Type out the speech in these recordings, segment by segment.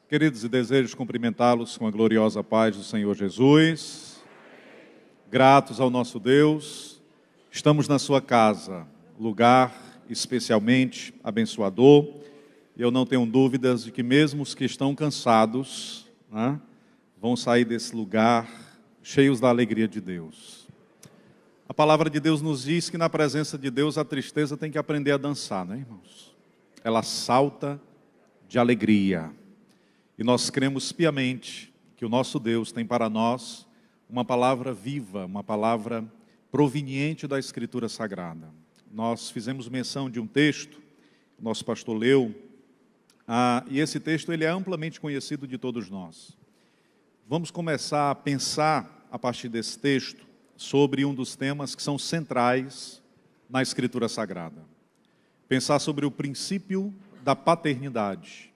Queridos, e desejo cumprimentá-los com a gloriosa paz do Senhor Jesus. Gratos ao nosso Deus, estamos na sua casa, lugar especialmente abençoador. E eu não tenho dúvidas de que mesmo os que estão cansados, vão sair desse lugar cheios da alegria de Deus. A palavra de Deus nos diz que na presença de Deus a tristeza tem que aprender a dançar, né, irmãos? Ela salta de alegria. E nós cremos piamente que o nosso Deus tem para nós uma palavra viva, uma palavra proveniente da Escritura Sagrada. Nós fizemos menção de um texto, o nosso pastor leu, e esse texto ele é amplamente conhecido de todos nós. Vamos começar a pensar, a partir desse texto, sobre um dos temas que são centrais na Escritura Sagrada. Pensar sobre o princípio da paternidade.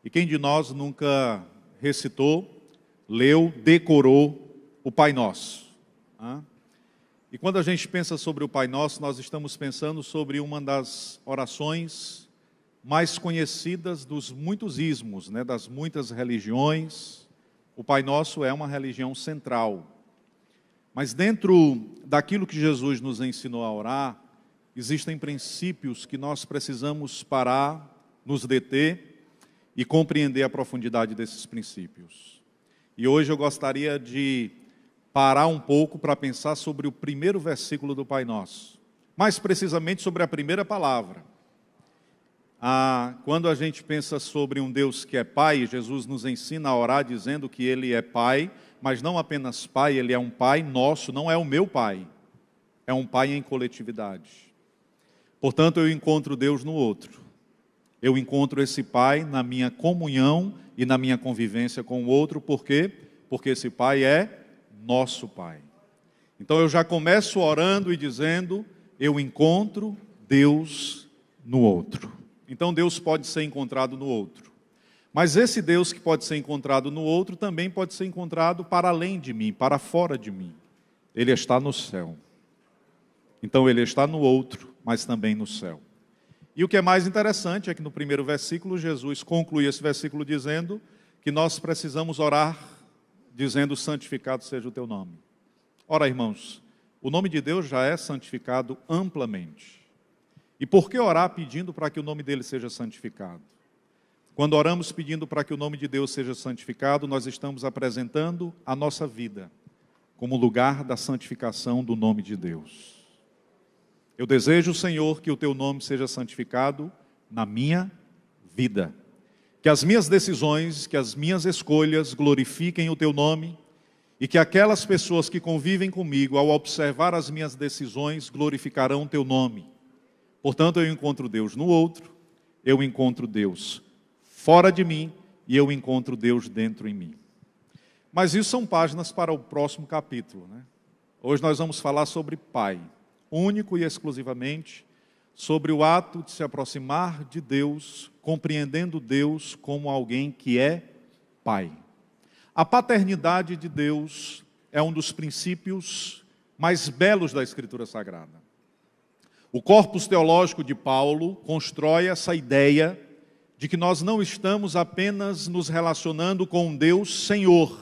E quem de nós nunca recitou, leu, decorou o Pai Nosso? E quando a gente pensa sobre o Pai Nosso, nós estamos pensando sobre uma das orações mais conhecidas dos muitos ismos, das muitas religiões. O Pai Nosso é uma religião central. Mas dentro daquilo que Jesus nos ensinou a orar, existem princípios que nós precisamos parar, nos deter e compreender a profundidade desses princípios. E hoje eu gostaria de parar um pouco para pensar sobre o primeiro versículo do Pai Nosso. Mais precisamente sobre a primeira palavra. Quando a gente pensa sobre um Deus que é Pai, Jesus nos ensina a orar dizendo que Ele é Pai, mas não apenas Pai, Ele é um Pai nosso, não é o meu Pai. É um Pai em coletividade. Portanto, eu encontro Deus no outro. Eu encontro esse Pai na minha comunhão e na minha convivência com o outro. Por quê? Porque esse Pai é nosso Pai. Então eu já começo orando e dizendo, eu encontro Deus no outro. Então Deus pode ser encontrado no outro. Mas esse Deus que pode ser encontrado no outro também pode ser encontrado para além de mim, para fora de mim. Ele está no céu. Então ele está no outro, mas também no céu. E o que é mais interessante é que no primeiro versículo, Jesus conclui esse versículo dizendo que nós precisamos orar, dizendo, santificado seja o teu nome. Ora, irmãos, o nome de Deus já é santificado amplamente. E por que orar pedindo para que o nome dele seja santificado? Quando oramos pedindo para que o nome de Deus seja santificado, nós estamos apresentando a nossa vida como lugar da santificação do nome de Deus. Eu desejo, Senhor, que o teu nome seja santificado na minha vida. Que as minhas decisões, que as minhas escolhas glorifiquem o teu nome e que aquelas pessoas que convivem comigo, ao observar as minhas decisões, glorificarão o teu nome. Portanto, eu encontro Deus no outro, eu encontro Deus fora de mim e eu encontro Deus dentro em mim. Mas isso são páginas para o próximo capítulo, Hoje nós vamos falar sobre Pai. Único e exclusivamente sobre o ato de se aproximar de Deus, compreendendo Deus como alguém que é Pai. A paternidade de Deus é um dos princípios mais belos da Escritura Sagrada. O corpus teológico de Paulo constrói essa ideia de que nós não estamos apenas nos relacionando com um Deus Senhor,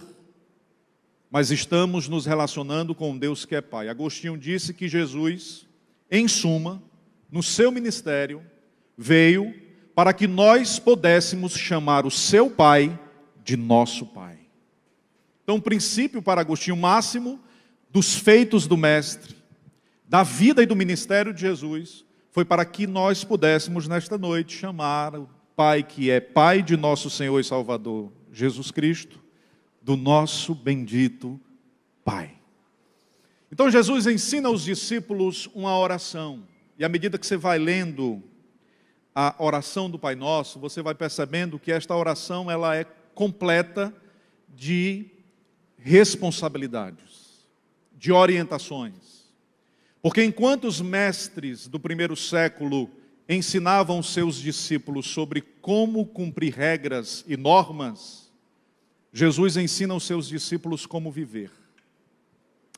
mas estamos nos relacionando com um Deus que é Pai. Agostinho disse que Jesus, em suma, no seu ministério, veio para que nós pudéssemos chamar o seu Pai de nosso Pai. Então, o princípio para Agostinho máximo dos feitos do Mestre, da vida e do ministério de Jesus, foi para que nós pudéssemos, nesta noite, chamar o Pai que é Pai de nosso Senhor e Salvador, Jesus Cristo, do nosso bendito Pai. Então Jesus ensina aos discípulos uma oração, e à medida que você vai lendo a oração do Pai Nosso, você vai percebendo que esta oração ela é completa de responsabilidades, de orientações. Porque enquanto os mestres do primeiro século ensinavam seus discípulos sobre como cumprir regras e normas, Jesus ensina aos seus discípulos como viver.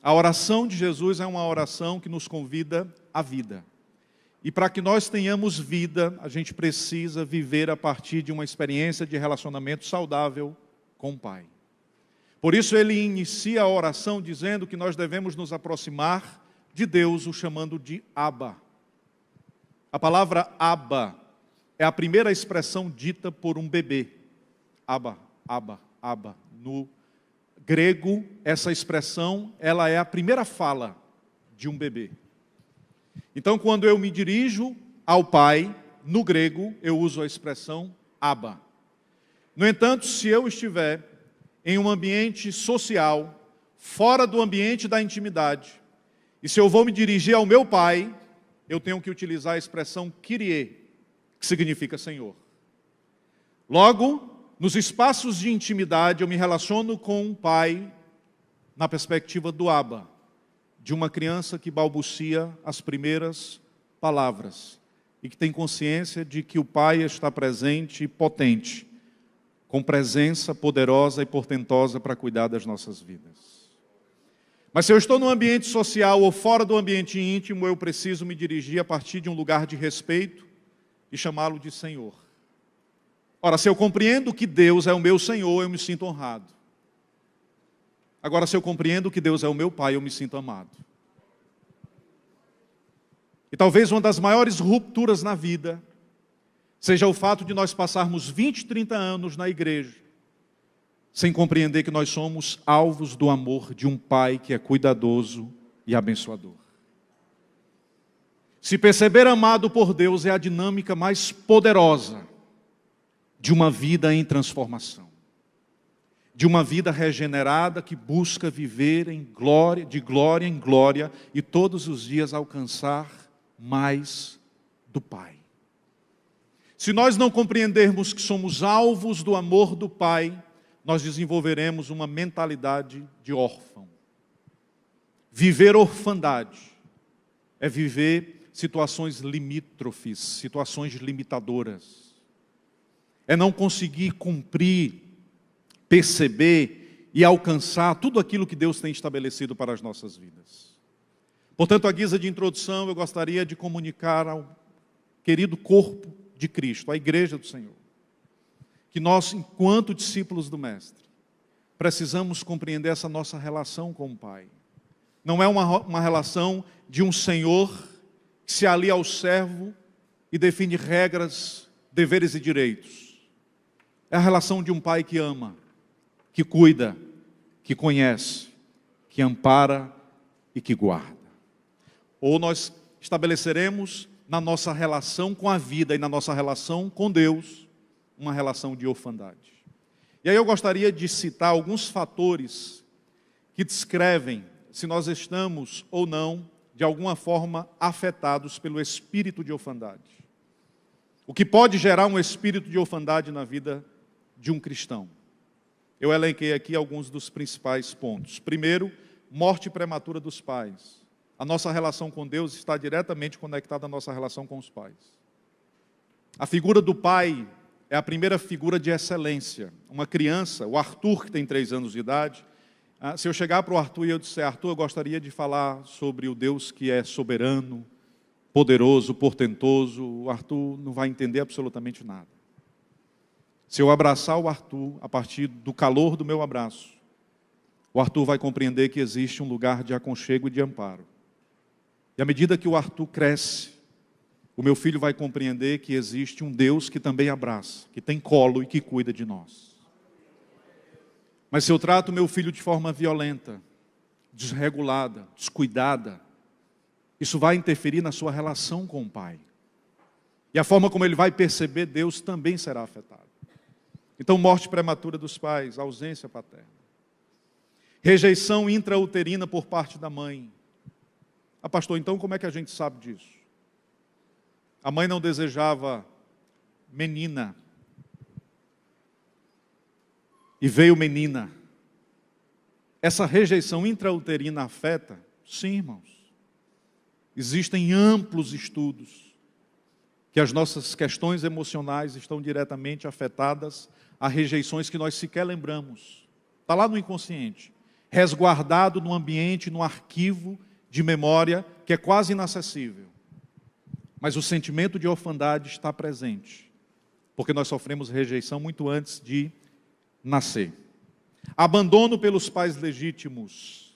A oração de Jesus é uma oração que nos convida à vida. E para que nós tenhamos vida, a gente precisa viver a partir de uma experiência de relacionamento saudável com o Pai. Por isso ele inicia a oração dizendo que nós devemos nos aproximar de Deus, o chamando de Abba. A palavra Abba é a primeira expressão dita por um bebê. Abba, Abba, Abba. No grego, essa expressão, ela é a primeira fala de um bebê. Então, quando eu me dirijo ao Pai, no grego, eu uso a expressão Abba. No entanto, se eu estiver em um ambiente social, fora do ambiente da intimidade, e se eu vou me dirigir ao meu Pai, eu tenho que utilizar a expressão Kyrie, que significa Senhor. Logo, nos espaços de intimidade, eu me relaciono com um Pai na perspectiva do Abba, de uma criança que balbucia as primeiras palavras e que tem consciência de que o Pai está presente e potente, com presença poderosa e portentosa para cuidar das nossas vidas. Mas se eu estou no ambiente social ou fora do ambiente íntimo, eu preciso me dirigir a partir de um lugar de respeito e chamá-lo de Senhor. Ora, se eu compreendo que Deus é o meu Senhor, eu me sinto honrado. Agora, se eu compreendo que Deus é o meu Pai, eu me sinto amado. E talvez uma das maiores rupturas na vida seja o fato de nós passarmos 20, 30 anos na igreja, sem compreender que nós somos alvos do amor de um Pai que é cuidadoso e abençoador. Se perceber amado por Deus é a dinâmica mais poderosa de uma vida em transformação, de uma vida regenerada que busca viver em glória, de glória em glória e todos os dias alcançar mais do Pai. Se nós não compreendermos que somos alvos do amor do Pai, nós desenvolveremos uma mentalidade de órfão. Viver orfandade é viver situações limítrofes, situações limitadoras. É não conseguir cumprir, perceber e alcançar tudo aquilo que Deus tem estabelecido para as nossas vidas. Portanto, à guisa de introdução, eu gostaria de comunicar ao querido corpo de Cristo, à igreja do Senhor, que nós, enquanto discípulos do Mestre, precisamos compreender essa nossa relação com o Pai. Não é uma relação de um Senhor que se alia ao servo e define regras, deveres e direitos. É a relação de um Pai que ama, que cuida, que conhece, que ampara e que guarda. Ou nós estabeleceremos na nossa relação com a vida e na nossa relação com Deus, uma relação de orfandade. E aí eu gostaria de citar alguns fatores que descrevem se nós estamos ou não, de alguma forma, afetados pelo espírito de orfandade. O que pode gerar um espírito de orfandade na vida de um cristão. Eu elenquei aqui alguns dos principais pontos. Primeiro, morte prematura dos pais. A nossa relação com Deus está diretamente conectada à nossa relação com os pais. A figura do pai é a primeira figura de excelência. Uma criança, o Arthur, que tem 3 anos de idade, se eu chegar para o Arthur e eu disser, Arthur, eu gostaria de falar sobre o Deus que é soberano, poderoso, portentoso, o Arthur não vai entender absolutamente nada. Se eu abraçar o Arthur, a partir do calor do meu abraço, o Arthur vai compreender que existe um lugar de aconchego e de amparo. E à medida que o Arthur cresce, o meu filho vai compreender que existe um Deus que também abraça, que tem colo e que cuida de nós. Mas se eu trato meu filho de forma violenta, desregulada, descuidada, isso vai interferir na sua relação com o Pai. E a forma como ele vai perceber Deus também será afetada. Então, morte prematura dos pais, ausência paterna. Rejeição intrauterina por parte da mãe. Ah, pastor, então como é que a gente sabe disso? A mãe não desejava menina. E veio menina. Essa rejeição intrauterina afeta? Sim, irmãos. Existem amplos estudos que as nossas questões emocionais estão diretamente afetadas a rejeições que nós sequer lembramos. Está lá no inconsciente, resguardado no ambiente, no arquivo de memória que é quase inacessível. Mas o sentimento de orfandade está presente, porque nós sofremos rejeição muito antes de nascer. Abandono pelos pais legítimos,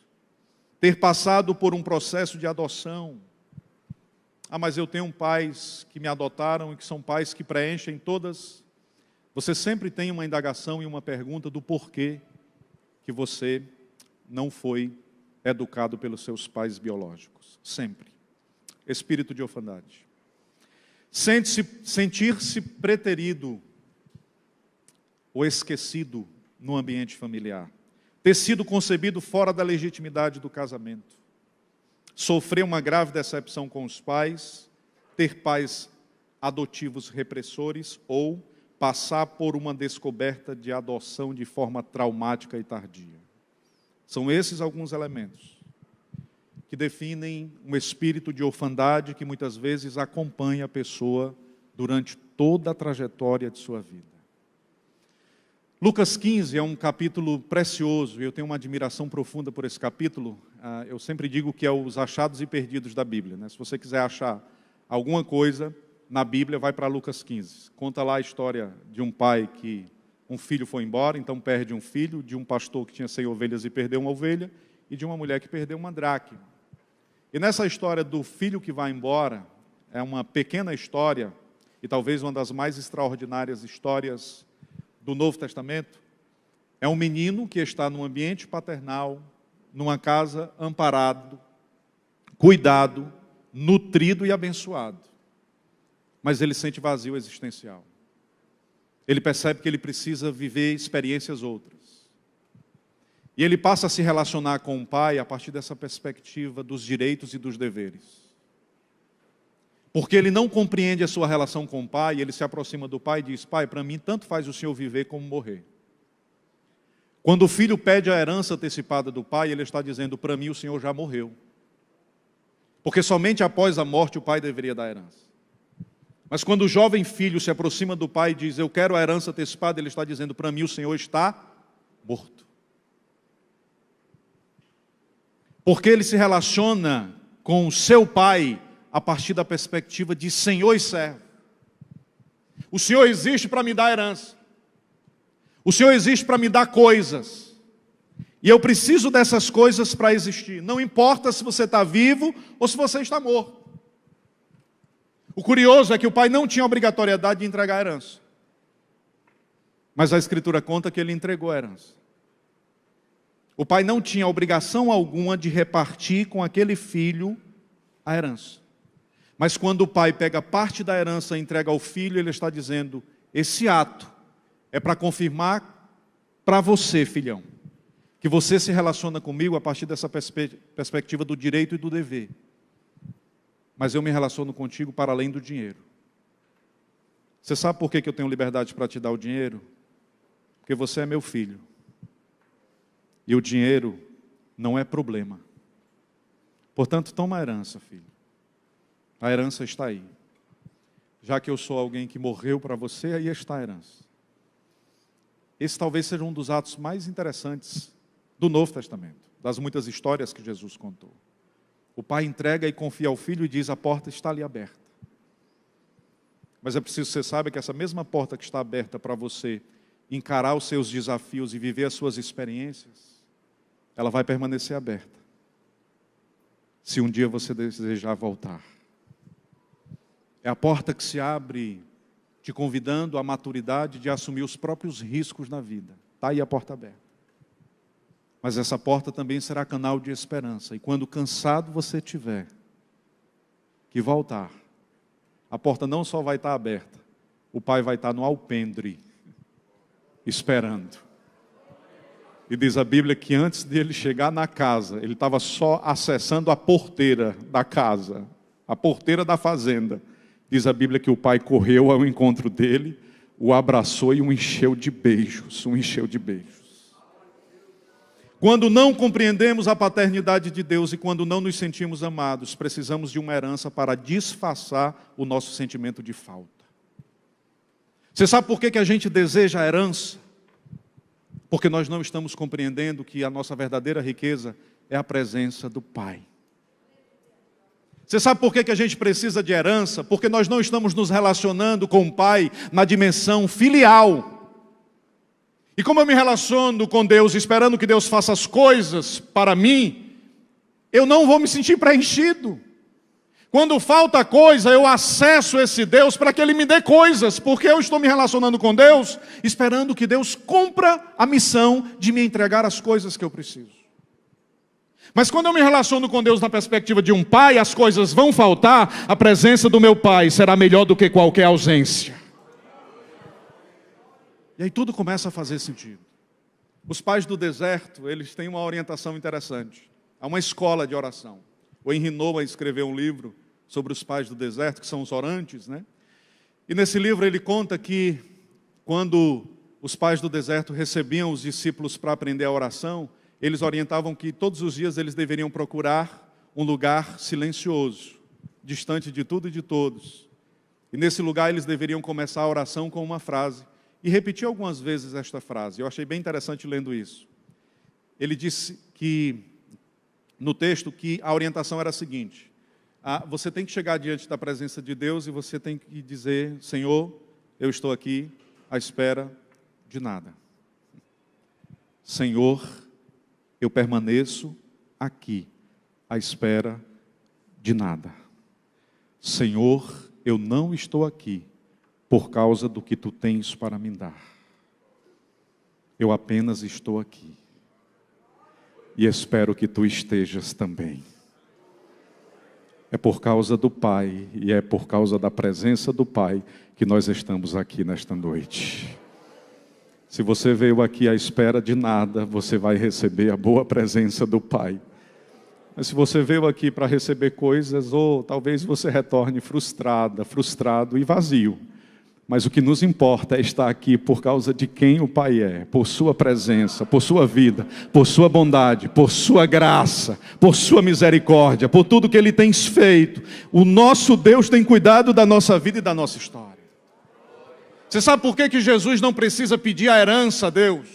ter passado por um processo de adoção. Mas eu tenho pais que me adotaram e que são pais que preenchem todas. Você sempre tem uma indagação e uma pergunta do porquê que você não foi educado pelos seus pais biológicos. Sempre. Espírito de orfandade. Sentir-se preterido ou esquecido no ambiente familiar. Ter sido concebido fora da legitimidade do casamento. Sofrer uma grave decepção com os pais. Ter pais adotivos repressores ou passar por uma descoberta de adoção de forma traumática e tardia. São esses alguns elementos que definem um espírito de orfandade que muitas vezes acompanha a pessoa durante toda a trajetória de sua vida. Lucas 15 é um capítulo precioso, e eu tenho uma admiração profunda por esse capítulo. Eu sempre digo que é os achados e perdidos da Bíblia, né? Se você quiser achar alguma coisa na Bíblia, vai para Lucas 15. Conta lá a história de um pai que um filho foi embora, então perde um filho, de um pastor que tinha 100 ovelhas e perdeu uma ovelha, e de uma mulher que perdeu uma dracma. E nessa história do filho que vai embora, é uma pequena história, e talvez uma das mais extraordinárias histórias do Novo Testamento. É um menino que está num ambiente paternal, numa casa amparado, cuidado, nutrido e abençoado. Mas ele sente vazio existencial. Ele percebe que ele precisa viver experiências outras. E ele passa a se relacionar com o pai a partir dessa perspectiva dos direitos e dos deveres. Porque ele não compreende a sua relação com o pai, ele se aproxima do pai e diz: pai, para mim tanto faz o senhor viver como morrer. Quando o filho pede a herança antecipada do pai, ele está dizendo: para mim o senhor já morreu. Porque somente após a morte o pai deveria dar a herança. Mas quando o jovem filho se aproxima do pai e diz: eu quero a herança antecipada, ele está dizendo: para mim o senhor está morto. Porque ele se relaciona com o seu pai a partir da perspectiva de senhor e servo. O senhor existe para me dar herança. O senhor existe para me dar coisas. E eu preciso dessas coisas para existir. Não importa se você está vivo ou se você está morto. O curioso é que o pai não tinha obrigatoriedade de entregar a herança. Mas a Escritura conta que ele entregou a herança. O pai não tinha obrigação alguma de repartir com aquele filho a herança. Mas quando o pai pega parte da herança e entrega ao filho, ele está dizendo: esse ato é para confirmar para você, filhão, que você se relaciona comigo a partir dessa perspectiva do direito e do dever. Mas eu me relaciono contigo para além do dinheiro. Você sabe por que eu tenho liberdade para te dar o dinheiro? Porque você é meu filho. E o dinheiro não é problema. Portanto, toma a herança, filho. A herança está aí. Já que eu sou alguém que morreu para você, aí está a herança. Esse talvez seja um dos atos mais interessantes do Novo Testamento, das muitas histórias que Jesus contou. O pai entrega e confia ao filho e diz: a porta está ali aberta. Mas é preciso que você saiba que essa mesma porta que está aberta para você encarar os seus desafios e viver as suas experiências, ela vai permanecer aberta, se um dia você desejar voltar. É a porta que se abre, te convidando à maturidade de assumir os próprios riscos na vida. Está aí a porta aberta. Mas essa porta também será canal de esperança. E quando cansado você tiver que voltar, a porta não só vai estar aberta, o pai vai estar no alpendre, esperando. E diz a Bíblia que antes dele chegar na casa, ele estava só acessando a porteira da casa, a porteira da fazenda. Diz a Bíblia que o pai correu ao encontro dele, o abraçou e o encheu de beijos, Quando não compreendemos a paternidade de Deus e quando não nos sentimos amados, precisamos de uma herança para disfarçar o nosso sentimento de falta. Você sabe por que a gente deseja a herança? Porque nós não estamos compreendendo que a nossa verdadeira riqueza é a presença do Pai. Você sabe por que a gente precisa de herança? Porque nós não estamos nos relacionando com o Pai na dimensão filial. E como eu me relaciono com Deus, esperando que Deus faça as coisas para mim, eu não vou me sentir preenchido. Quando falta coisa, eu acesso esse Deus para que Ele me dê coisas, porque eu estou me relacionando com Deus, esperando que Deus cumpra a missão de me entregar as coisas que eu preciso. Mas quando eu me relaciono com Deus na perspectiva de um pai, as coisas vão faltar, a presença do meu pai será melhor do que qualquer ausência. E aí tudo começa a fazer sentido. Os pais do deserto, eles têm uma orientação interessante. Há uma escola de oração. O Henry Nouwen escreveu um livro sobre os pais do deserto, que são os orantes, né? E nesse livro ele conta que quando os pais do deserto recebiam os discípulos para aprender a oração, eles orientavam que todos os dias eles deveriam procurar um lugar silencioso, distante de tudo e de todos. E nesse lugar eles deveriam começar a oração com uma frase. E repetir algumas vezes esta frase. Eu achei bem interessante lendo isso. Ele disse que, no texto, que a orientação era a seguinte: você tem que chegar diante da presença de Deus e você tem que dizer: Senhor, eu estou aqui à espera de nada. Senhor, eu permaneço aqui à espera de nada. Senhor, eu não estou aqui por causa do que tu tens para me dar. Eu apenas estou aqui e espero que tu estejas também. É por causa do Pai e é por causa da presença do Pai que nós estamos aqui nesta noite. Se você veio aqui à espera de nada, você vai receber a boa presença do Pai. Mas se você veio aqui para receber coisas, ou talvez você retorne frustrado e vazio. Mas o que nos importa é estar aqui por causa de quem o Pai é, por sua presença, por sua vida, por sua bondade, por sua graça, por sua misericórdia, por tudo que Ele tem feito. O nosso Deus tem cuidado da nossa vida e da nossa história. Você sabe por que Jesus não precisa pedir a herança a Deus,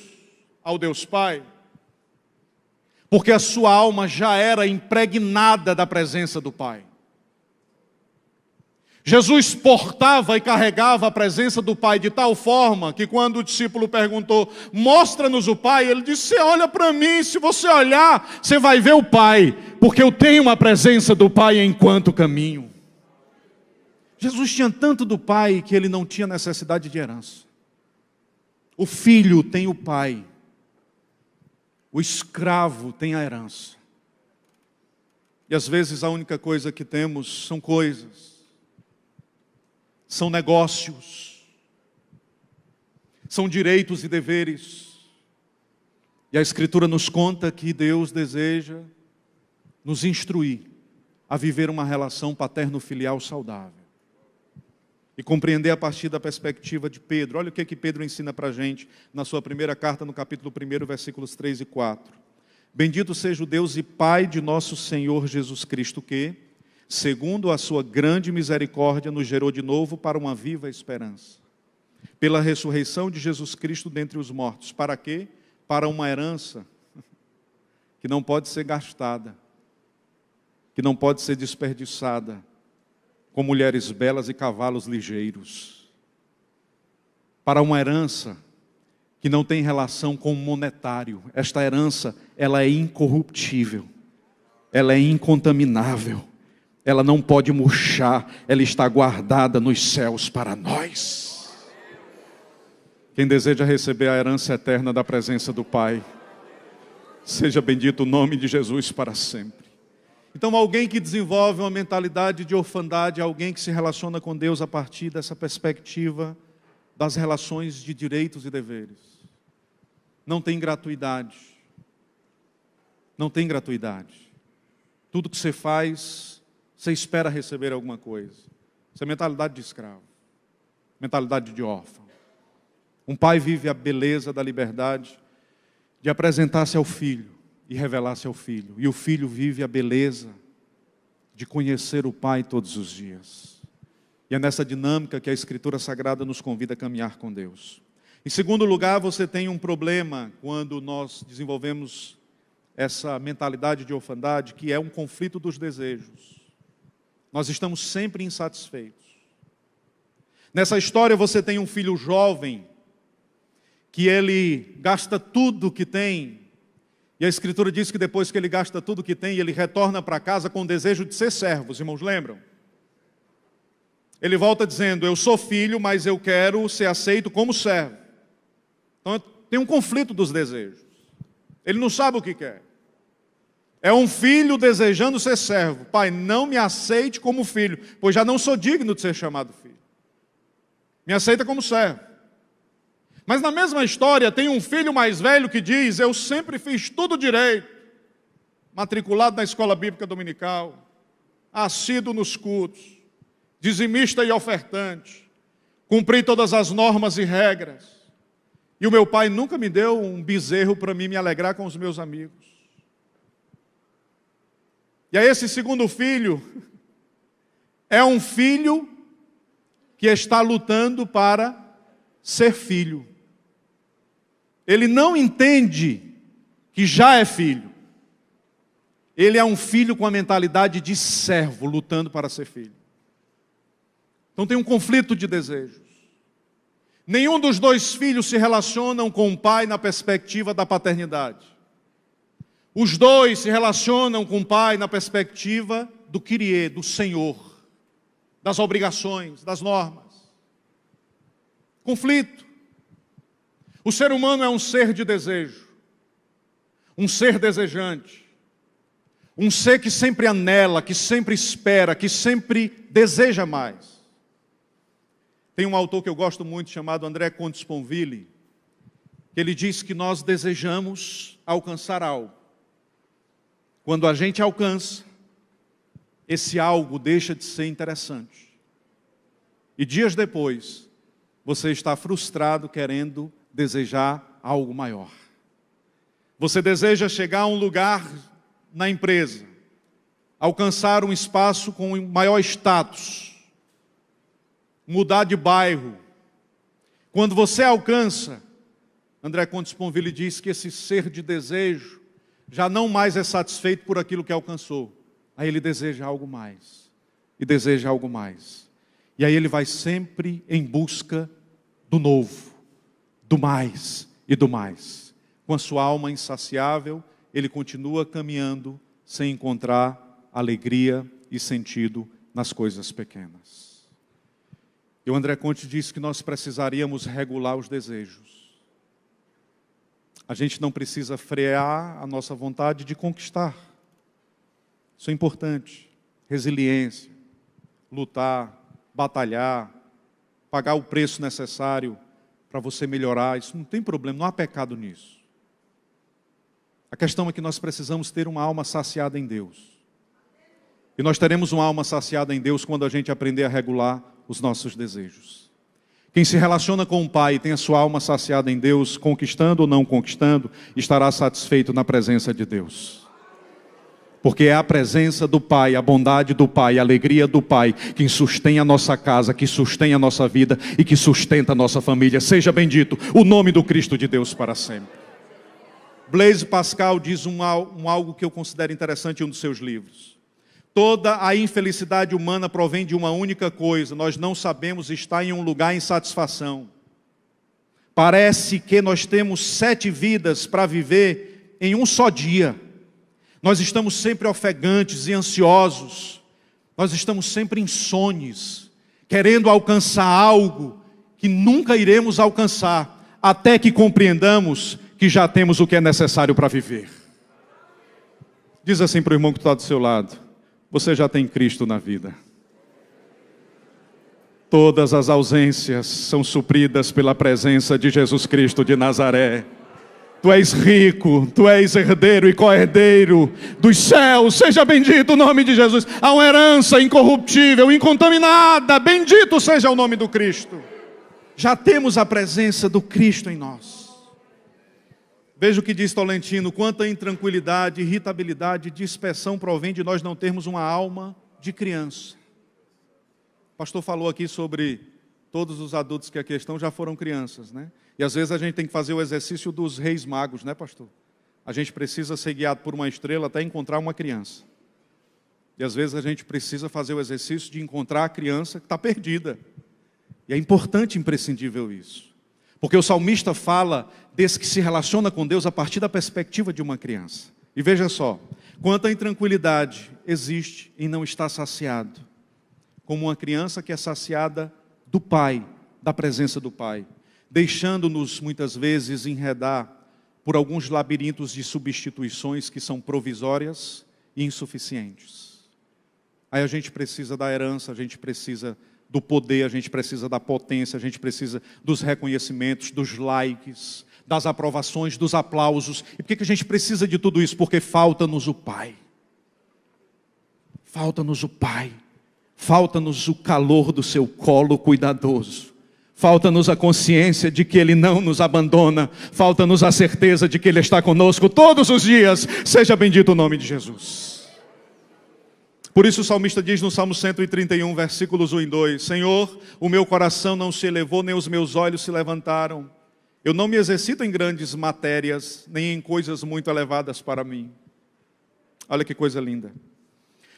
ao Deus Pai? Porque a sua alma já era impregnada da presença do Pai. Jesus portava e carregava a presença do Pai de tal forma que quando o discípulo perguntou: mostra-nos o Pai, ele disse: você olha para mim, se você olhar, você vai ver o Pai, porque eu tenho a presença do Pai enquanto caminho. Jesus tinha tanto do Pai que ele não tinha necessidade de herança. O filho tem o Pai, o escravo tem a herança. E às vezes a única coisa que temos são coisas, são negócios, são direitos e deveres. E a Escritura nos conta que Deus deseja nos instruir a viver uma relação paterno-filial saudável. E compreender a partir da perspectiva de Pedro. Olha o que Pedro ensina para a gente na sua primeira carta, no capítulo 1, versículos 3 e 4. Bendito seja o Deus e Pai de nosso Senhor Jesus Cristo, que, segundo a sua grande misericórdia, nos gerou de novo para uma viva esperança. Pela ressurreição de Jesus Cristo dentre os mortos. Para quê? Para uma herança que não pode ser gastada, que não pode ser desperdiçada, com mulheres belas e cavalos ligeiros. Para uma herança que não tem relação com o monetário. Esta herança, ela é incorruptível, ela é incontaminável, ela não pode murchar, ela está guardada nos céus para nós. Quem deseja receber a herança eterna da presença do Pai, seja bendito o nome de Jesus para sempre. Então, alguém que desenvolve uma mentalidade de orfandade, alguém que se relaciona com Deus a partir dessa perspectiva das relações de direitos e deveres, não tem gratuidade. Não tem gratuidade. Tudo que você faz, você espera receber alguma coisa. Isso é mentalidade de escravo, mentalidade de órfão. Um pai vive a beleza da liberdade de apresentar-se ao filho e revelar-se ao filho. E o filho vive a beleza de conhecer o Pai todos os dias. E é nessa dinâmica que a Escritura Sagrada nos convida a caminhar com Deus. Em segundo lugar, você tem um problema quando nós desenvolvemos essa mentalidade de orfandade, que é um conflito dos desejos. Nós estamos sempre insatisfeitos. Nessa história você tem um filho jovem, que ele gasta tudo que tem, e a Escritura diz que depois que ele gasta tudo que tem, ele retorna para casa com o desejo de ser servo. Os irmãos lembram? Ele volta dizendo, eu sou filho, mas eu quero ser aceito como servo. Então tem um conflito dos desejos. Ele não sabe o que quer. É um filho desejando ser servo. Pai, não me aceite como filho, pois já não sou digno de ser chamado filho. Me aceita como servo. Mas na mesma história tem um filho mais velho que diz, eu sempre fiz tudo direito. Matriculado na escola bíblica dominical, assíduo nos cultos, dizimista e ofertante, cumpri todas as normas e regras. E o meu pai nunca me deu um bezerro para mim me alegrar com os meus amigos. E aí esse segundo filho é um filho que está lutando para ser filho. Ele não entende que já é filho. Ele é um filho com a mentalidade de servo, lutando para ser filho. Então tem um conflito de desejos. Nenhum dos dois filhos se relacionam com o pai na perspectiva da paternidade. Os dois se relacionam com o pai na perspectiva do Kyrie, do Senhor, das obrigações, das normas. Conflito. O ser humano é um ser de desejo, um ser desejante, um ser que sempre anela, que sempre espera, que sempre deseja mais. Tem um autor que eu gosto muito chamado André Comte Sponville, que ele diz que nós desejamos alcançar algo. Quando a gente alcança, esse algo deixa de ser interessante. E dias depois, você está frustrado querendo desejar algo maior. Você deseja chegar a um lugar na empresa, alcançar um espaço com maior status, mudar de bairro. Quando você alcança, André Comte Sponville diz que esse ser de desejo já não mais é satisfeito por aquilo que alcançou. Aí ele deseja algo mais, e deseja algo mais. E aí ele vai sempre em busca do novo, do mais e do mais. Com a sua alma insaciável, ele continua caminhando sem encontrar alegria e sentido nas coisas pequenas. E o André Comte diz que nós precisaríamos regular os desejos. A gente não precisa frear a nossa vontade de conquistar. Isso é importante. Resiliência, lutar, batalhar, pagar o preço necessário para você melhorar. Isso não tem problema, não há pecado nisso. A questão é que nós precisamos ter uma alma saciada em Deus. E nós teremos uma alma saciada em Deus quando a gente aprender a regular os nossos desejos. Quem se relaciona com o Pai e tem a sua alma saciada em Deus, conquistando ou não conquistando, estará satisfeito na presença de Deus. Porque é a presença do Pai, a bondade do Pai, a alegria do Pai, que sustém a nossa casa, que sustém a nossa vida e que sustenta a nossa família. Seja bendito o nome do Cristo de Deus para sempre. Blaise Pascal diz algo que eu considero interessante em um dos seus livros. Toda a infelicidade humana provém de uma única coisa: nós não sabemos estar em um lugar em satisfação. Parece que nós temos 7 vidas para viver em um só dia. Nós estamos sempre ofegantes e ansiosos. Nós estamos sempre insones, querendo alcançar algo que nunca iremos alcançar, até que compreendamos que já temos o que é necessário para viver. Diz assim para o irmão que está do seu lado: você já tem Cristo na vida. Todas as ausências são supridas pela presença de Jesus Cristo de Nazaré. Tu és rico, tu és herdeiro e co-herdeiro dos céus. Seja bendito o nome de Jesus. Há uma herança incorruptível, incontaminada. Bendito seja o nome do Cristo. Já temos a presença do Cristo em nós. Veja o que diz Tolentino: quanta intranquilidade, irritabilidade, dispersão provém de nós não termos uma alma de criança. O pastor falou aqui sobre todos os adultos que aqui estão já foram crianças, né? E às vezes a gente tem que fazer o exercício dos reis magos, né, pastor? A gente precisa ser guiado por uma estrela até encontrar uma criança. E às vezes a gente precisa fazer o exercício de encontrar a criança que está perdida. E é importante, imprescindível isso. Porque o salmista fala desse que se relaciona com Deus a partir da perspectiva de uma criança. E veja só, quanta intranquilidade existe em não estar saciado, como uma criança que é saciada do Pai, da presença do Pai, deixando-nos muitas vezes enredar por alguns labirintos de substituições que são provisórias e insuficientes. Aí a gente precisa da herança, a gente precisa do poder, a gente precisa da potência, a gente precisa dos reconhecimentos, dos likes, das aprovações, dos aplausos. E por que a gente precisa de tudo isso? Porque falta-nos o Pai. Falta-nos o Pai. Falta-nos o calor do seu colo cuidadoso. Falta-nos a consciência de que Ele não nos abandona. Falta-nos a certeza de que Ele está conosco todos os dias. Seja bendito o nome de Jesus. Por isso o salmista diz no Salmo 131, versículos 1 e 2: Senhor, o meu coração não se elevou, nem os meus olhos se levantaram. Eu não me exercito em grandes matérias, nem em coisas muito elevadas para mim. Olha que coisa linda.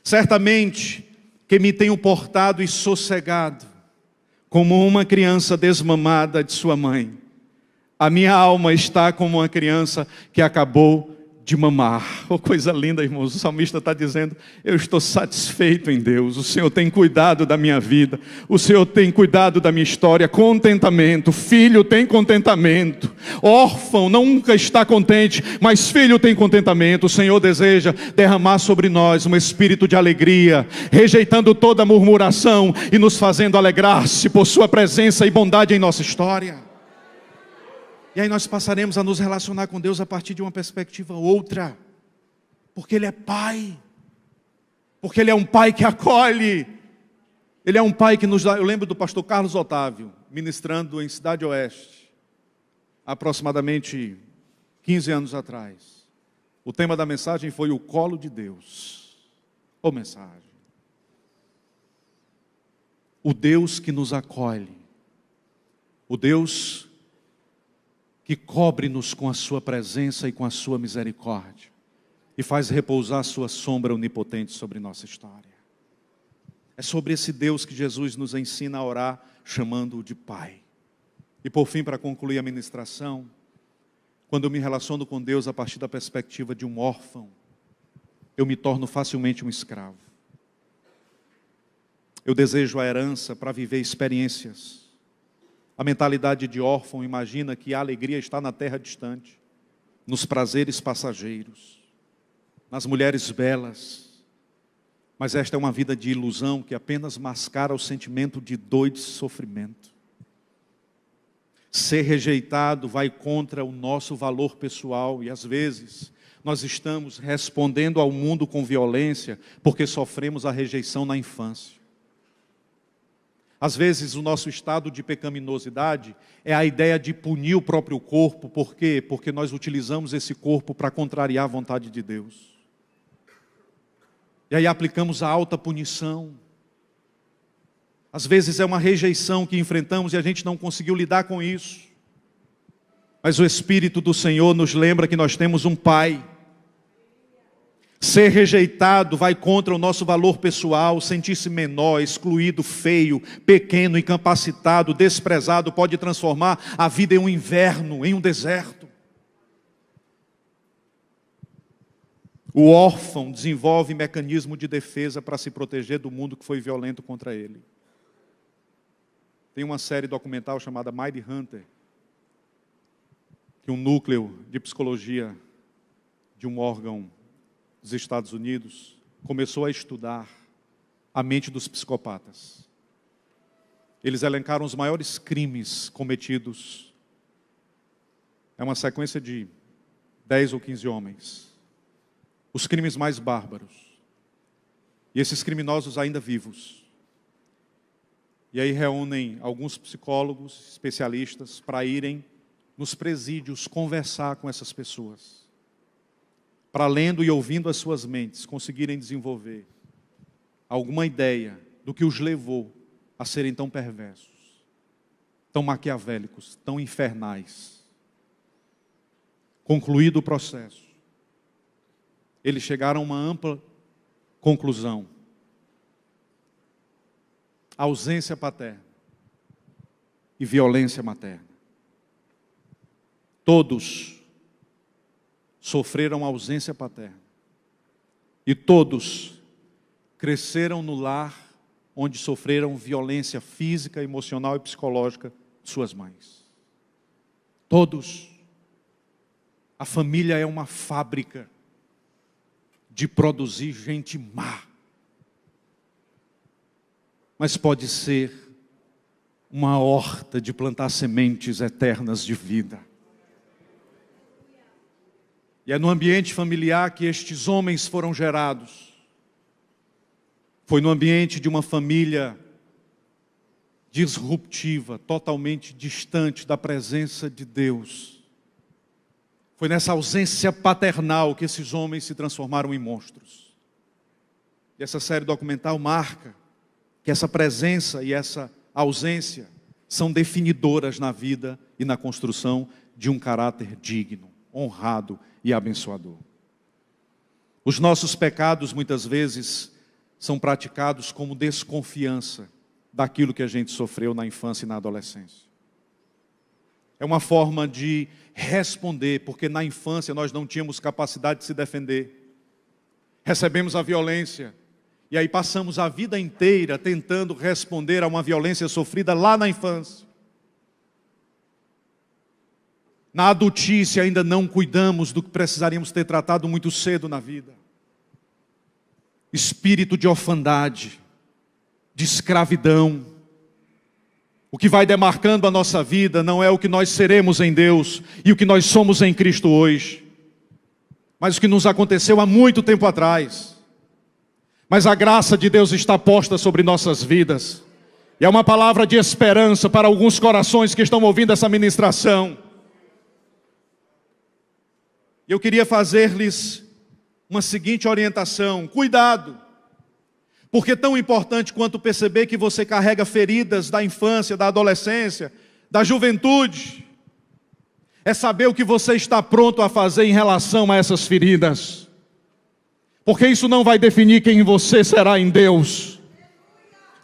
Certamente que me tenho portado e sossegado, como uma criança desmamada de sua mãe. A minha alma está como uma criança que acabou de mamar. Oh, coisa linda, irmãos. O salmista está dizendo: eu estou satisfeito em Deus. O Senhor tem cuidado da minha vida. O Senhor tem cuidado da minha história. Contentamento. Filho tem contentamento. Órfão nunca está contente, mas filho tem contentamento. O Senhor deseja derramar sobre nós um espírito de alegria, rejeitando toda murmuração e nos fazendo alegrar-se por sua presença e bondade em nossa história. E aí nós passaremos a nos relacionar com Deus a partir de uma perspectiva outra. Porque Ele é Pai. Porque Ele é um Pai que acolhe. Ele é um Pai que nos dá. Eu lembro do pastor Carlos Otávio, ministrando em Cidade Oeste, há aproximadamente 15 anos atrás. O tema da mensagem foi o colo de Deus. Ô mensagem. O Deus que nos acolhe. O Deus que cobre-nos com a sua presença e com a sua misericórdia, e faz repousar a sua sombra onipotente sobre nossa história. É sobre esse Deus que Jesus nos ensina a orar, chamando-o de Pai. E por fim, para concluir a ministração, quando eu me relaciono com Deus a partir da perspectiva de um órfão, eu me torno facilmente um escravo. Eu desejo a herança para viver experiências. A mentalidade de órfão imagina que a alegria está na terra distante, nos prazeres passageiros, nas mulheres belas. Mas esta é uma vida de ilusão que apenas mascara o sentimento de dor e de sofrimento. Ser rejeitado vai contra o nosso valor pessoal e às vezes nós estamos respondendo ao mundo com violência porque sofremos a rejeição na infância. Às vezes o nosso estado de pecaminosidade é a ideia de punir o próprio corpo. Por quê? Porque nós utilizamos esse corpo para contrariar a vontade de Deus. E aí aplicamos a alta punição. Às vezes é uma rejeição que enfrentamos e a gente não conseguiu lidar com isso. Mas o Espírito do Senhor nos lembra que nós temos um Pai. Ser rejeitado vai contra o nosso valor pessoal, sentir-se menor, excluído, feio, pequeno, incapacitado, desprezado, pode transformar a vida em um inverno, em um deserto. O órfão desenvolve mecanismo de defesa para se proteger do mundo que foi violento contra ele. Tem uma série documental chamada Mind Hunter, que um núcleo de psicologia de um órgão dos Estados Unidos começou a estudar a mente dos psicopatas. Eles elencaram os maiores crimes cometidos. É uma sequência de 10 ou 15 homens. Os crimes mais bárbaros. E esses criminosos ainda vivos. E aí reúnem alguns psicólogos, especialistas, para irem nos presídios conversar com essas pessoas. Para lendo e ouvindo as suas mentes, conseguirem desenvolver alguma ideia do que os levou a serem tão perversos, tão maquiavélicos, tão infernais. Concluído o processo, eles chegaram a uma ampla Conclusão. Ausência paterna e violência materna. Todos sofreram ausência paterna. E todos cresceram no lar onde sofreram violência física, emocional e psicológica de suas mães. Todos. A família é uma fábrica de produzir gente má. Mas pode ser uma horta de plantar sementes eternas de vida. E é no ambiente familiar que estes homens foram gerados. Foi no ambiente de uma família disruptiva, totalmente distante da presença de Deus. Foi nessa ausência paternal que esses homens se transformaram em monstros. E essa série documental marca que essa presença e essa ausência são definidoras na vida e na construção de um caráter digno, honrado e abençoador. Os nossos pecados muitas vezes são praticados como desconfiança daquilo que a gente sofreu na infância e na adolescência. É uma forma de responder, porque na infância nós não tínhamos capacidade de se defender. Recebemos a violência, e aí passamos a vida inteira tentando responder a uma violência sofrida lá na infância. Na adultice ainda não cuidamos do que precisaríamos ter tratado muito cedo na vida. Espírito de orfandade, de escravidão. O que vai demarcando a nossa vida não é o que nós seremos em Deus e o que nós somos em Cristo hoje, mas o que nos aconteceu há muito tempo atrás. Mas a graça de Deus está posta sobre nossas vidas, e é uma palavra de esperança para alguns corações que estão ouvindo essa ministração. E eu queria fazer-lhes uma seguinte orientação: cuidado, porque tão importante quanto perceber que você carrega feridas da infância, da adolescência, da juventude, é saber o que você está pronto a fazer em relação a essas feridas. Porque isso não vai definir quem você será em Deus.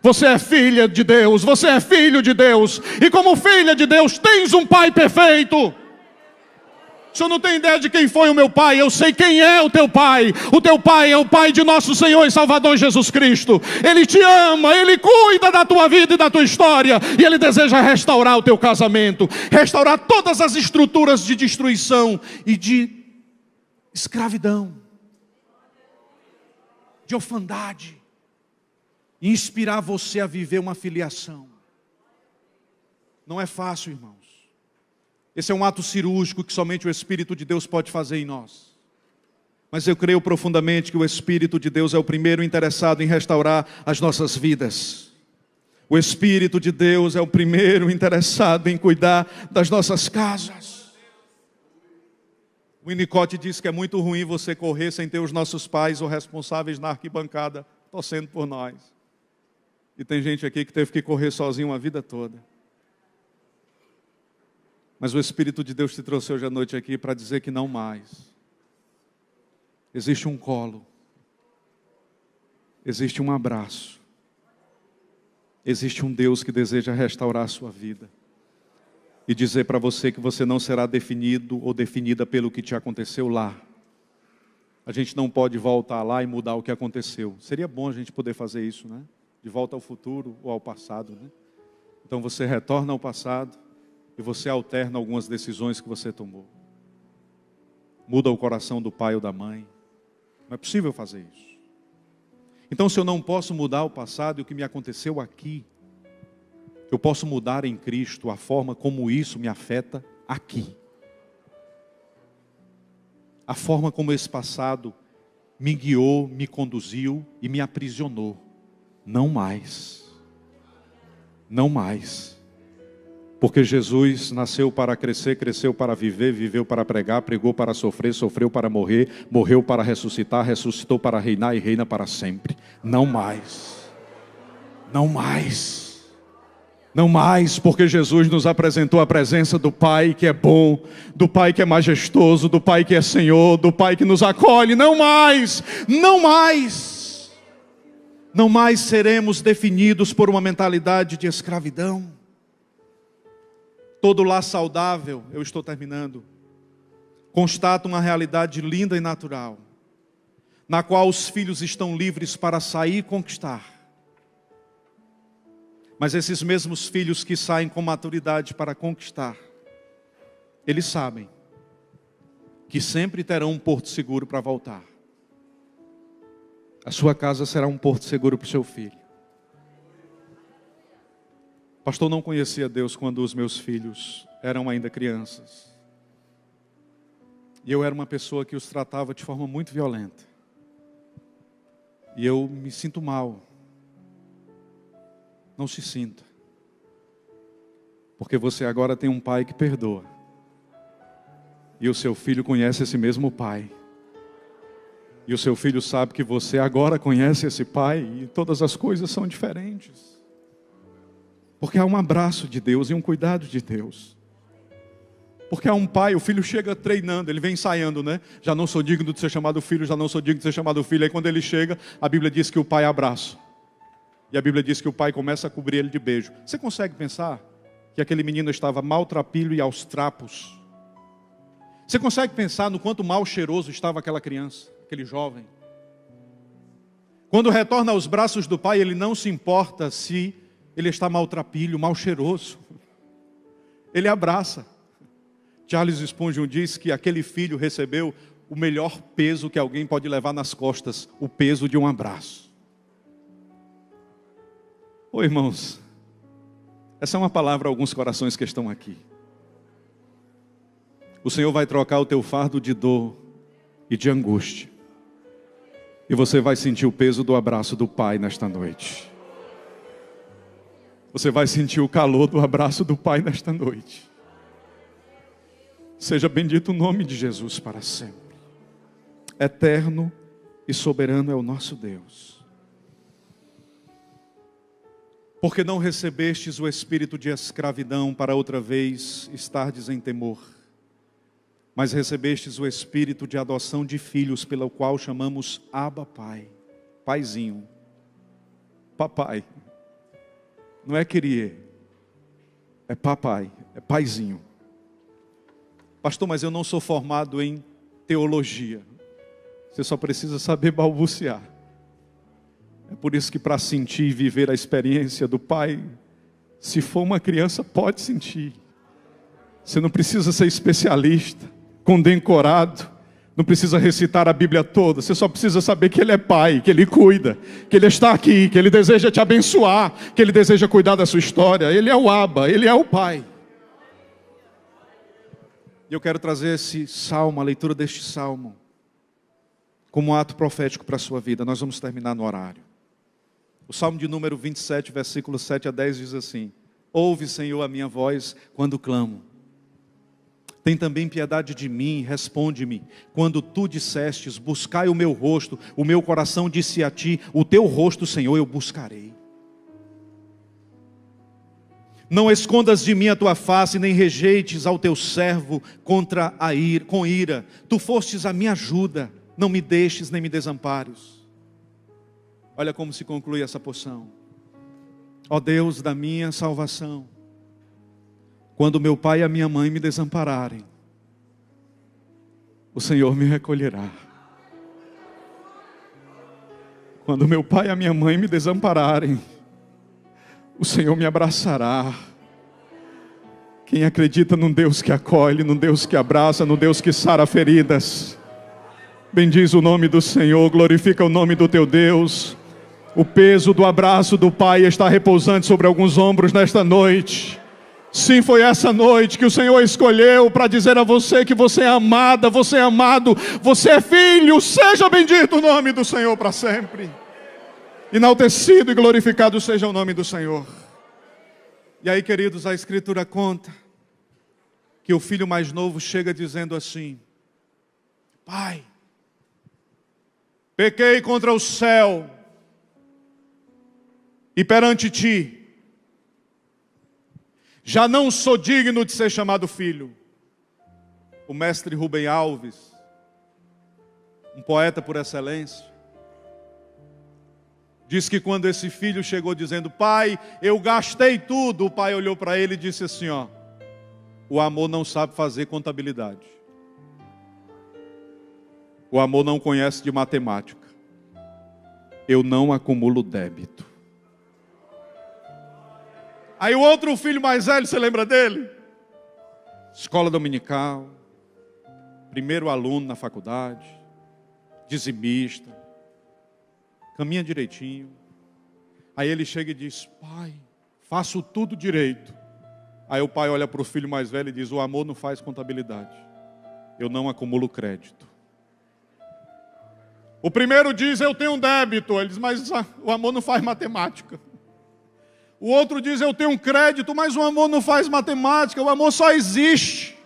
Você é filha de Deus, você é filho de Deus, e como filha de Deus tens um pai perfeito. O senhor não tem ideia de quem foi o meu pai, eu sei quem é o teu pai. O teu pai é o pai de nosso Senhor e Salvador Jesus Cristo. Ele te ama, Ele cuida da tua vida e da tua história, e Ele deseja restaurar o teu casamento, restaurar todas as estruturas de destruição e de escravidão, de orfandade, e inspirar você a viver uma filiação. Não é fácil, irmãos. Esse é um ato cirúrgico que somente o Espírito de Deus pode fazer em nós. Mas eu creio profundamente que o Espírito de Deus é o primeiro interessado em restaurar as nossas vidas. O Espírito de Deus é o primeiro interessado em cuidar das nossas casas. O Winnicott diz que é muito ruim você correr sem ter os nossos pais ou responsáveis na arquibancada torcendo por nós. E tem gente aqui que teve que correr sozinho a vida toda. Mas o Espírito de Deus te trouxe hoje à noite aqui para dizer que não mais. Existe um colo. Existe um abraço. Existe um Deus que deseja restaurar a sua vida. E dizer para você que você não será definido ou definida pelo que te aconteceu lá. A gente não pode voltar lá e mudar o que aconteceu. Seria bom a gente poder fazer isso, né? De volta ao futuro ou ao passado, né? Então você retorna ao passado e você alterna algumas decisões que você tomou. Muda o coração do pai ou da mãe. Não é possível fazer isso. Então, se eu não posso mudar o passado e o que me aconteceu aqui, eu posso mudar em Cristo a forma como isso me afeta aqui. A forma como esse passado me guiou, me conduziu e me aprisionou. Não mais. Não mais. Porque Jesus nasceu para crescer, cresceu para viver, viveu para pregar, pregou para sofrer, sofreu para morrer, morreu para ressuscitar, ressuscitou para reinar e reina para sempre. Não mais. Não mais. Não mais, porque Jesus nos apresentou a presença do Pai que é bom, do Pai que é majestoso, do Pai que é Senhor, do Pai que nos acolhe. Não mais. Não mais. Não mais seremos definidos por uma mentalidade de escravidão. Todo lar saudável, eu estou terminando, constata uma realidade linda e natural, na qual os filhos estão livres para sair e conquistar. Mas esses mesmos filhos que saem com maturidade para conquistar, eles sabem que sempre terão um porto seguro para voltar. A sua casa será um porto seguro para o seu filho. Pastor, não conhecia Deus quando os meus filhos eram ainda crianças. E eu era uma pessoa que os tratava de forma muito violenta. E eu me sinto mal. Não se sinta. Porque você agora tem um pai que perdoa. E o seu filho conhece esse mesmo pai. E o seu filho sabe que você agora conhece esse pai. E todas as coisas são diferentes. Porque há um abraço de Deus e um cuidado de Deus. Porque há um pai, o filho chega treinando, ele vem ensaiando, né? Já não sou digno de ser chamado filho, já não sou digno de ser chamado filho. Aí quando ele chega, a Bíblia diz que o pai abraça. E a Bíblia diz que o pai começa a cobrir ele de beijo. Você consegue pensar que aquele menino estava maltrapilho e aos trapos? Você consegue pensar no quanto mal cheiroso estava aquela criança, aquele jovem? Quando retorna aos braços do pai, ele não se importa se ele está maltrapilho, mal cheiroso. Ele abraça. Charles Spurgeon diz que aquele filho recebeu o melhor peso que alguém pode levar nas costas, o peso de um abraço. Ô irmãos, essa é uma palavra a alguns corações que estão aqui. O Senhor vai trocar o teu fardo de dor e de angústia. E você vai sentir o peso do abraço do Pai nesta noite. Você vai sentir o calor do abraço do Pai nesta noite. Seja bendito o nome de Jesus para sempre. Eterno e soberano é o nosso Deus. Porque não recebestes o espírito de escravidão para outra vez estardes em temor, mas recebestes o espírito de adoção de filhos, pelo qual chamamos Abba Pai, Paizinho, Papai. Não é querer, é papai, é paizinho. Pastor, mas eu não sou formado em teologia. Você só precisa saber balbuciar. É por isso que para sentir e viver a experiência do pai, se for uma criança, pode sentir. Você não precisa ser especialista, condecorado, não precisa recitar a Bíblia toda. Você só precisa saber que Ele é Pai, que Ele cuida, que Ele está aqui, que Ele deseja te abençoar, que Ele deseja cuidar da sua história. Ele é o Abba, Ele é o Pai. E eu quero trazer esse salmo, a leitura deste salmo, como um ato profético para a sua vida. Nós vamos terminar no horário. O salmo de número 27, versículos 7 a 10 diz assim: ouve, Senhor, a minha voz quando clamo. Tem também piedade de mim, responde-me. Quando tu dissestes, buscai o meu rosto, o meu coração disse a ti, o teu rosto, Senhor, eu buscarei. Não escondas de mim a tua face, nem rejeites ao teu servo com ira. Tu fostes a minha ajuda, não me deixes nem me desampares. Olha como se conclui essa porção. Ó Deus da minha salvação, quando meu pai e a minha mãe me desampararem, o Senhor me recolherá. Quando meu pai e a minha mãe me desampararem, o Senhor me abraçará. Quem acredita num Deus que acolhe, num Deus que abraça, num Deus que sara feridas, bendiz o nome do Senhor, glorifica o nome do teu Deus. O peso do abraço do Pai está repousando sobre alguns ombros nesta noite. Sim, foi essa noite que o Senhor escolheu para dizer a você que você é amada, você é amado, você é filho. Seja bendito o nome do Senhor para sempre. Enaltecido e glorificado seja o nome do Senhor. E aí, queridos, a Escritura conta que o filho mais novo chega dizendo assim: Pai, pequei contra o céu e perante ti, já não sou digno de ser chamado filho. O mestre Rubem Alves, um poeta por excelência, Diz que quando esse filho chegou dizendo: pai, eu gastei tudo, o pai olhou para ele e disse assim: ó, o amor não sabe fazer contabilidade. O amor não conhece de matemática. Eu não acumulo débito. Aí o outro filho mais velho, você lembra dele? Escola dominical, primeiro aluno na faculdade, dizimista, caminha direitinho. Aí ele chega e diz: pai, faço tudo direito. Aí o pai olha para o filho mais velho e diz: o amor não faz contabilidade. Eu não acumulo crédito. O primeiro diz: eu tenho um débito. Ele diz: mas o amor não faz matemática. O outro diz: eu tenho um crédito, mas o amor não faz matemática. O amor só existe.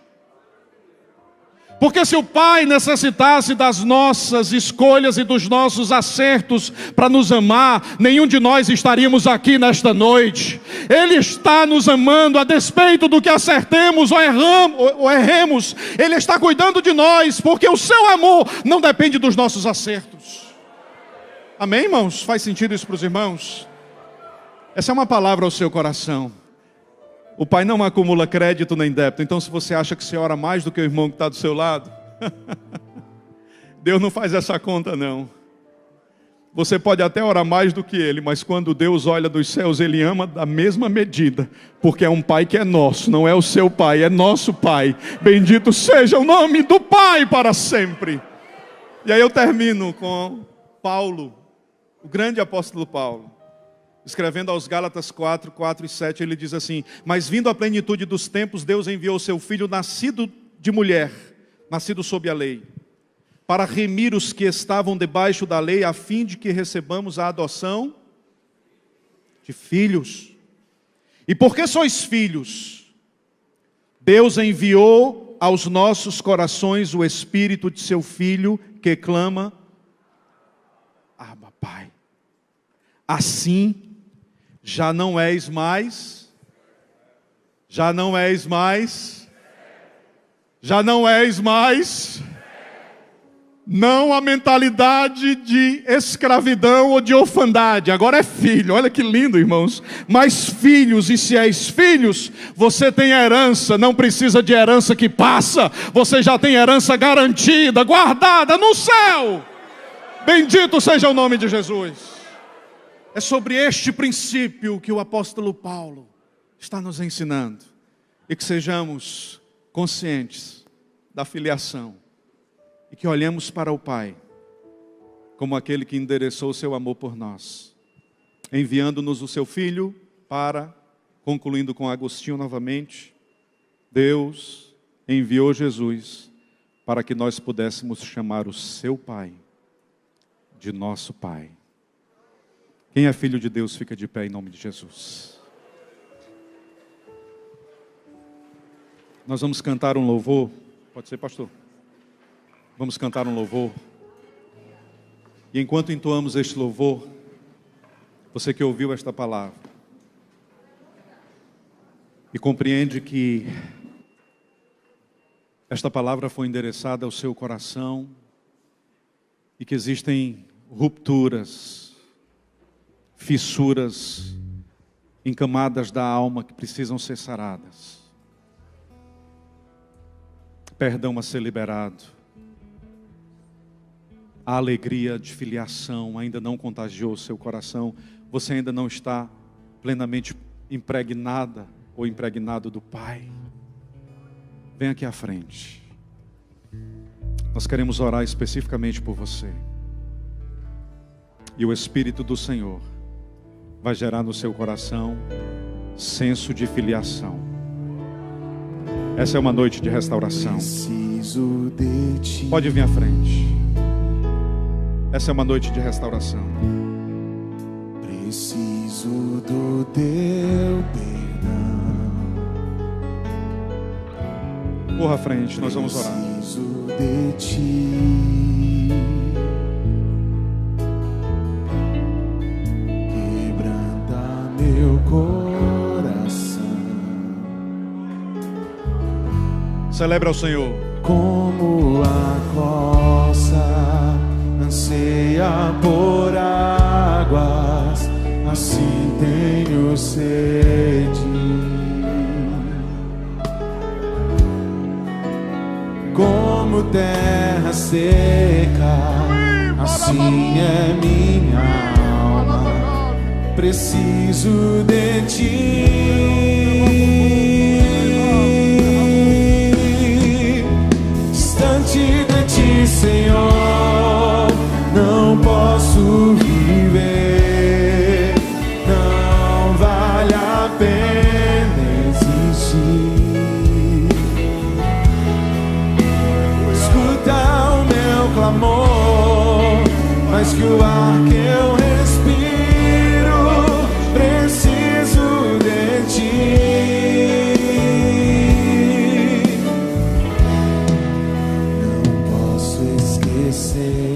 Porque se o Pai necessitasse das nossas escolhas e dos nossos acertos para nos amar, nenhum de nós estaríamos aqui nesta noite. Ele está nos amando a despeito do que acertemos ou erremos. Ele está cuidando de nós, porque o seu amor não depende dos nossos acertos. Amém, irmãos? Faz sentido isso para os irmãos? Essa é uma palavra ao seu coração. O Pai não acumula crédito nem débito. Então, se você acha que você ora mais do que o irmão que está do seu lado, Deus não faz essa conta, não. Você pode até orar mais do que ele, mas quando Deus olha dos céus, Ele ama da mesma medida, porque é um Pai que é nosso, não é o seu Pai, é nosso Pai. Bendito seja o nome do Pai para sempre. E aí eu termino com Paulo, o grande apóstolo Paulo. Escrevendo aos Gálatas 4, 4 e 7, ele diz assim: mas vindo à plenitude dos tempos, Deus enviou o seu Filho, nascido de mulher, nascido sob a lei, para remir os que estavam debaixo da lei, a fim de que recebamos a adoção de filhos. E porque sois filhos, Deus enviou aos nossos corações o Espírito de seu Filho, que clama: Abba, Pai. Assim, já não és mais, não a mentalidade de escravidão ou de orfandade, agora é filho. Olha que lindo, irmãos. Mas filhos, e se és filhos, você tem herança, não precisa de herança que passa, você já tem herança garantida, guardada no céu. Bendito seja o nome de Jesus. É sobre este princípio que o apóstolo Paulo está nos ensinando. E que sejamos conscientes da filiação. E que olhemos para o Pai como aquele que endereçou o seu amor por nós, enviando-nos o seu Filho para, concluindo com Agostinho novamente, Deus enviou Jesus para que nós pudéssemos chamar o seu Pai de nosso Pai. Quem é filho de Deus fica de pé em nome de Jesus. Nós vamos cantar um louvor. Pode ser, pastor? Vamos cantar um louvor. E enquanto entoamos este louvor, você que ouviu esta palavra e compreende que esta palavra foi endereçada ao seu coração e que existem rupturas, fissuras em camadas da alma que precisam ser saradas, perdão a ser liberado, a alegria de filiação ainda não contagiou o seu coração, você ainda não está plenamente impregnada ou impregnado do Pai, vem aqui à frente. Nós queremos orar especificamente por você. E o Espírito do Senhor vai gerar no seu coração senso de filiação. Essa é uma noite de restauração. Pode vir à frente. Essa é uma noite de restauração. Preciso do teu perdão. Corra à frente, nós vamos orar. Preciso de ti. Quebranta meu coração. Celebra ao Senhor. Como a coça anseia por água, seca, assim é minha alma, preciso de ti. Distante de ti, Senhor, não posso viver, não vale a pena existir. Escuta o meu clamor, mais que o ar que eu respiro, preciso de ti. Não posso esquecer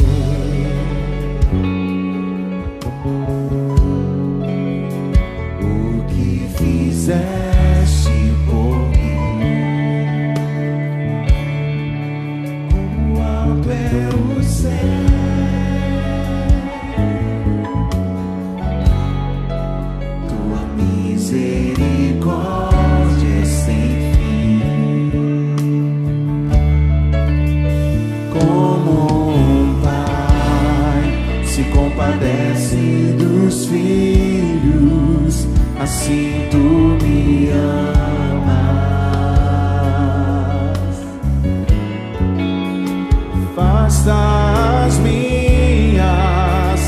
o que fizeste por mim. Como alto é o céu, tua misericórdia é sem fim. Como um pai se compadece dos filhos, assim tu me amas. Afasta as minhas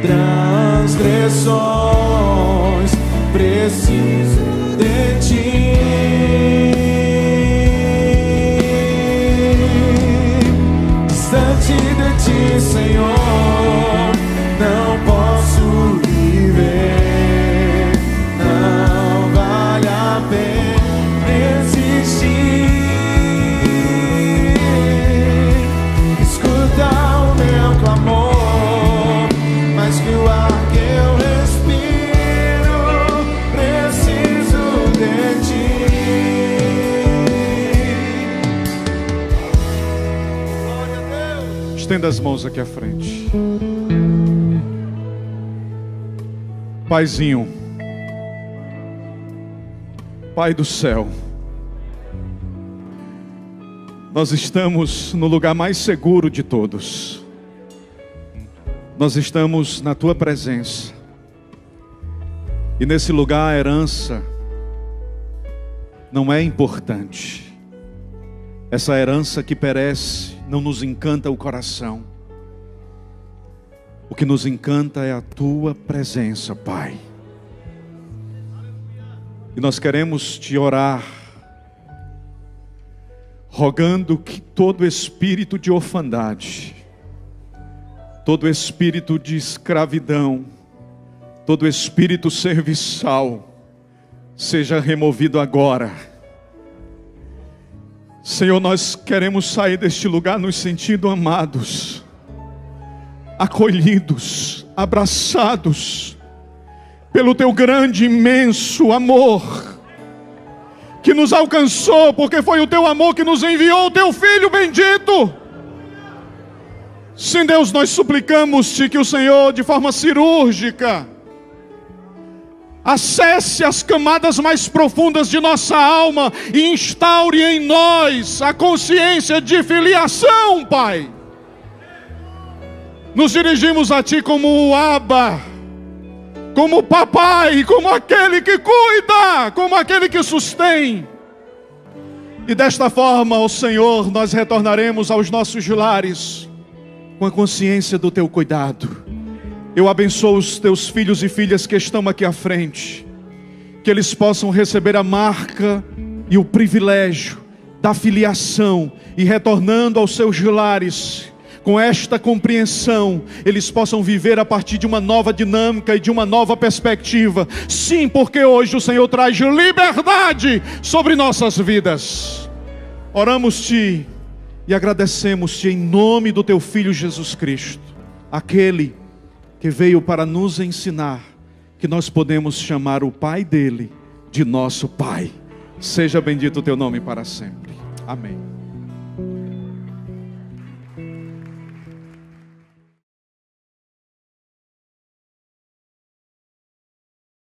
transgressões, preciso de ti. Distante de ti, Senhor, não posso viver, não vale a pena existir. Escuta o meu clamor, mais que o ar que eu respiro, preciso de ti. Glória a Deus. Estenda as mãos aqui à frente. Paizinho, Pai do céu, nós estamos no lugar mais seguro de todos. Nós estamos na tua presença. E nesse lugar a herança não é importante. Essa herança que perece não nos encanta o coração. O que nos encanta é a tua presença, Pai. E nós queremos te orar, rogando que todo espírito de orfandade, todo espírito de escravidão, todo espírito serviçal, seja removido agora. Senhor, nós queremos sair deste lugar nos sentindo amados, acolhidos, abraçados pelo teu grande, imenso amor que nos alcançou, porque foi o teu amor que nos enviou o teu Filho bendito. Sim, Deus, nós suplicamos-te que o Senhor, de forma cirúrgica, acesse as camadas mais profundas de nossa alma e instaure em nós a consciência de filiação, Pai. Nos dirigimos a Ti como o Abba, como o papai, como aquele que cuida, como aquele que sustém. E desta forma, ó Senhor, nós retornaremos aos nossos lares com a consciência do Teu cuidado. Eu abençoo os Teus filhos e filhas que estão aqui à frente, que eles possam receber a marca e o privilégio da filiação, e retornando aos seus lares, com esta compreensão, eles possam viver a partir de uma nova dinâmica e de uma nova perspectiva. Sim, porque hoje o Senhor traz liberdade sobre nossas vidas. Oramos-te e agradecemos-te em nome do Teu Filho Jesus Cristo, aquele que veio para nos ensinar que nós podemos chamar o Pai dele de nosso Pai. Seja bendito o Teu nome para sempre. Amém.